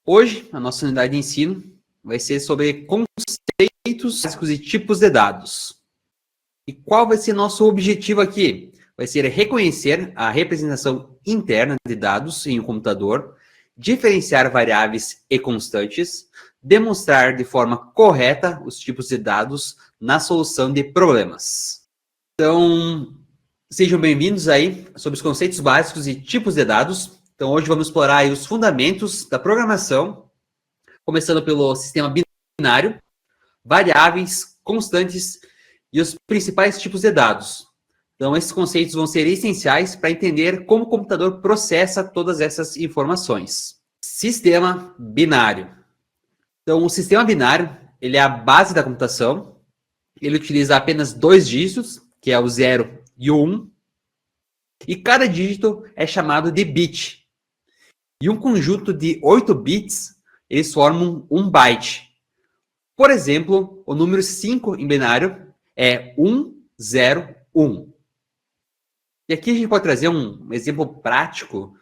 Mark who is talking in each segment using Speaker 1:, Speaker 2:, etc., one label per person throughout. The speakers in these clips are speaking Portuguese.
Speaker 1: Hoje, a nossa unidade de ensino vai ser sobre conceitos básicos e tipos de dados. E qual vai ser nosso objetivo aqui? Vai ser reconhecer a representação interna de dados em um computador, diferenciar variáveis e constantes, demonstrar de forma correta os tipos de dados na solução de problemas. Então, sejam bem-vindos aí sobre os conceitos básicos e tipos de dados. Então, hoje vamos explorar aí os fundamentos da programação, começando pelo sistema binário, variáveis, constantes e os principais tipos de dados. Então, esses conceitos vão ser essenciais para entender como o computador processa todas essas informações. Sistema binário. Então, o sistema binário, ele é a base da computação. Ele utiliza apenas 2 dígitos, que é o 0 e o 1. E cada dígito é chamado de bit. E um conjunto de 8 bits, eles formam um byte. Por exemplo, o número 5 em binário é 101. E aqui a gente pode trazer um exemplo prático,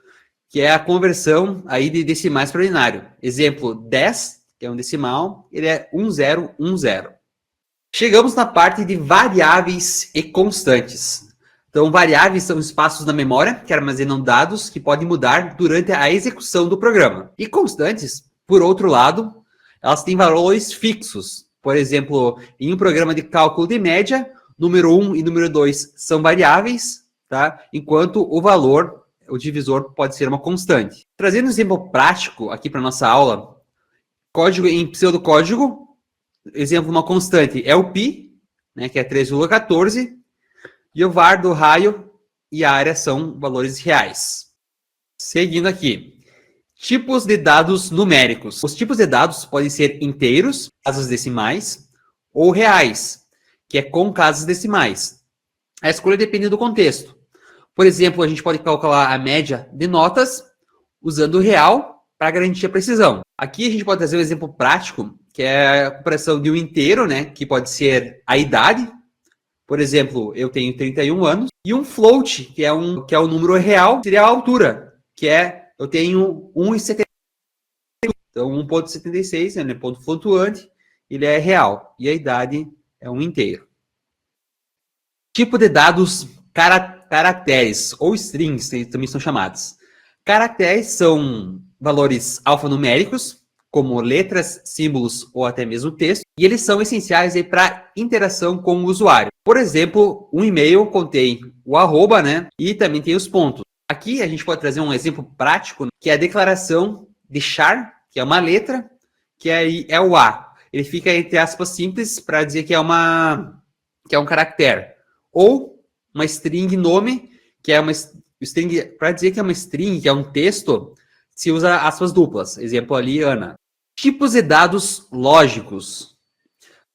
Speaker 1: que é a conversão aí de decimais para binário. Exemplo, 10, que é um decimal, ele é 1010. Chegamos na parte de variáveis e constantes. Então, variáveis são espaços na memória que armazenam dados que podem mudar durante a execução do programa. E constantes, por outro lado, elas têm valores fixos. Por exemplo, em um programa de cálculo de média, número 1 e número 2 são variáveis, tá? Enquanto o valor, o divisor, pode ser uma constante. Trazendo um exemplo prático aqui para a nossa aula, código em pseudocódigo, exemplo, uma constante é o π, né, que é 3,14, e o var do raio e a área são valores reais. Seguindo aqui. Tipos de dados numéricos. Os tipos de dados podem ser inteiros, casas decimais, ou reais, que é com casas decimais. A escolha depende do contexto. Por exemplo, a gente pode calcular a média de notas usando o real para garantir a precisão. Aqui a gente pode trazer um exemplo prático, que é a comparação de um inteiro, né, que pode ser a idade. Por exemplo, eu tenho 31 anos. E um float, que é um número real, seria a altura, que é, eu tenho 1,76. Então, 1,76, né, ponto flutuante, ele é real. E a idade é um inteiro. Tipo de dados caracteres, ou strings, também são chamados. Caracteres são valores alfanuméricos, como letras, símbolos ou até mesmo texto, e eles são essenciais para interação com o usuário. Por exemplo, um e-mail contém o arroba, né, e também tem os pontos. Aqui a gente pode trazer um exemplo prático, que é a declaração de char, que é uma letra, que é o A. Ele fica entre aspas simples para dizer que é um caractere. Ou uma string nome, que é uma string, para dizer que é uma string, que é um texto, se usa aspas duplas. Exemplo ali, Ana. Tipos de dados lógicos.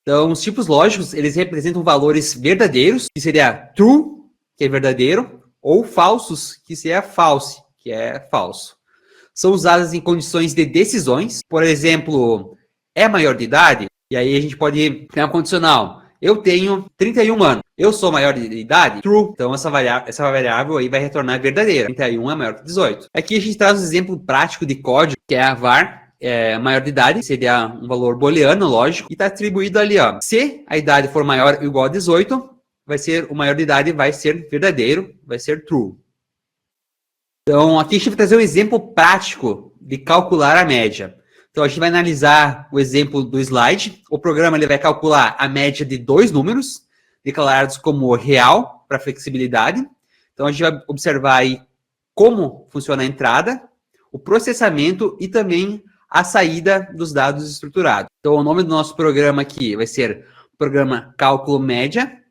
Speaker 1: Então, os tipos lógicos, eles representam valores verdadeiros, que seria true, que é verdadeiro, ou falsos, que seria false, que é falso. São usadas em condições de decisões. Por exemplo, é maior de idade? E aí a gente pode criar um condicional. Eu tenho 31 anos. Eu sou maior de idade? True. Então, essa variável aí vai retornar verdadeira. 31 é maior que 18. Aqui a gente traz um exemplo prático de código, que é a var, maior de idade, seria um valor booleano, lógico, e está atribuído ali, ó. Se a idade for maior ou igual a 18, o maior de idade vai ser verdadeiro, vai ser true. Então, aqui a gente vai trazer um exemplo prático de calcular a média. Então, a gente vai analisar o exemplo do slide. O programa ele vai calcular a média de 2 números, declarados como real, para flexibilidade. Então, a gente vai observar aí como funciona a entrada, o processamento e também a saída dos dados estruturados. Então, o nome do nosso programa aqui vai ser programa cálculo média,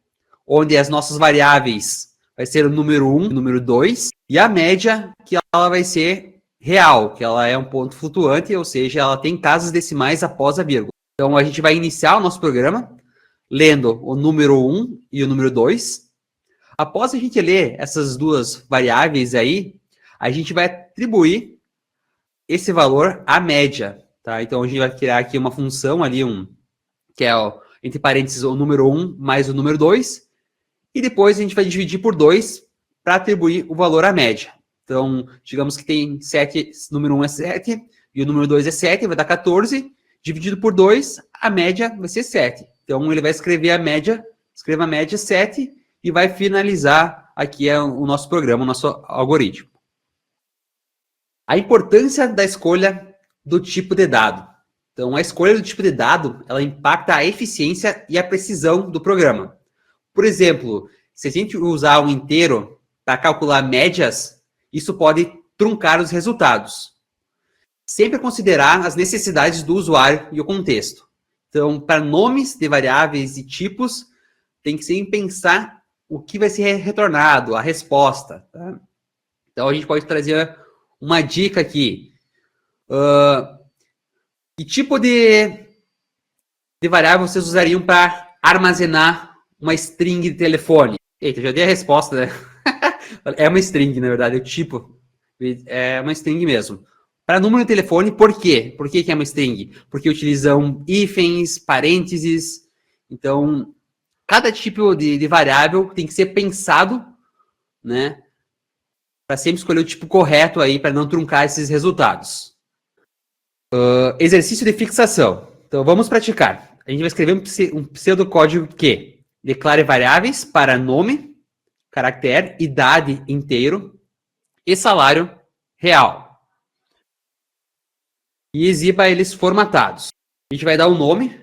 Speaker 1: onde as nossas variáveis vai ser o número 1 e o número 2, e a média, que ela vai ser real, que ela é um ponto flutuante, ou seja, ela tem casas decimais após a vírgula. Então, a gente vai iniciar o nosso programa lendo o número 1 e o número 2. Após a gente ler essas duas variáveis aí, a gente vai atribuir esse valor à média, tá? Então, a gente vai criar aqui uma função ali, que é, entre parênteses, o número 1 mais o número 2, e depois a gente vai dividir por 2 para atribuir o valor à média. Então, digamos que tem 7, número 1 é 7, e o número 2 é 7, vai dar 14, dividido por 2, a média vai ser 7. Então, ele vai escrever a média, escreva a média 7, e vai finalizar aqui o nosso programa, o nosso algoritmo. A importância da escolha do tipo de dado. Então, a escolha do tipo de dado, ela impacta a eficiência e a precisão do programa. Por exemplo, se a gente usar um inteiro para calcular médias, isso pode truncar os resultados. Sempre considerar as necessidades do usuário e o contexto. Então, para nomes de variáveis e tipos, tem que sempre pensar o que vai ser retornado, a resposta. Tá? Então, a gente pode trazer uma dica aqui. Que tipo de variável vocês usariam para armazenar uma string de telefone? Eita, já dei a resposta, né? É uma string, na verdade, o tipo. É uma string mesmo. Para número de telefone, por quê? Por que é uma string? Porque utilizam hífens, parênteses. Então, cada tipo de variável tem que ser pensado, né? Para sempre escolher o tipo correto aí, para não truncar esses resultados. Exercício de fixação. Então, vamos praticar. A gente vai escrever um pseudocódigo que declare variáveis para nome, caractere, idade inteiro e salário real. E exiba eles formatados. A gente vai dar um nome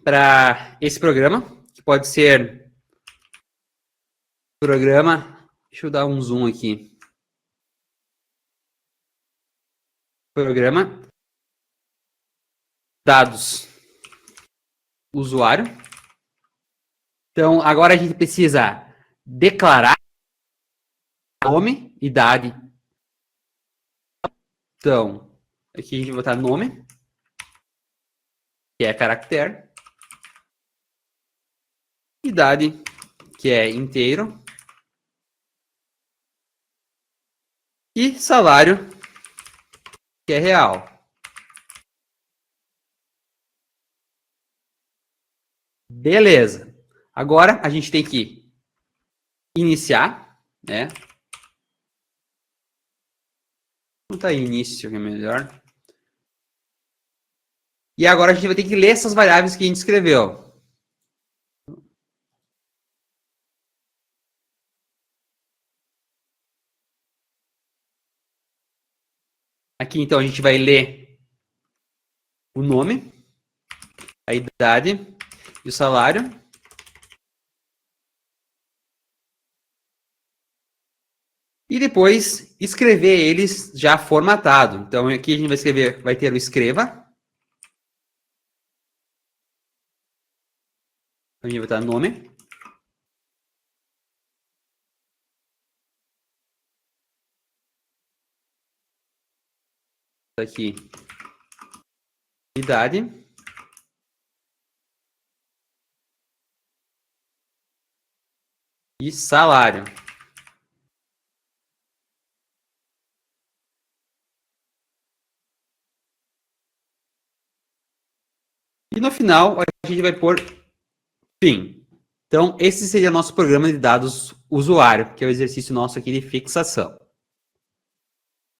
Speaker 1: para esse programa, que pode ser programa. Deixa eu dar um zoom aqui. Programa dados usuário. Então, agora a gente precisa declarar nome, idade. Então, aqui a gente vai botar nome, que é caractere. Idade, que é inteiro. E salário, que é real. Beleza. Agora a gente tem que iniciar, né? Vou botar início, que é melhor. E agora a gente vai ter que ler essas variáveis que a gente escreveu. Aqui, então, a gente vai ler o nome, a idade e o salário. E depois escrever eles já formatado. Então, aqui a gente vai escrever, vai ter o escreva. A gente vai botar nome. Aqui, idade. E salário. E no final, a gente vai pôr fim. Então, esse seria nosso programa de dados usuário, que é o exercício nosso aqui de fixação.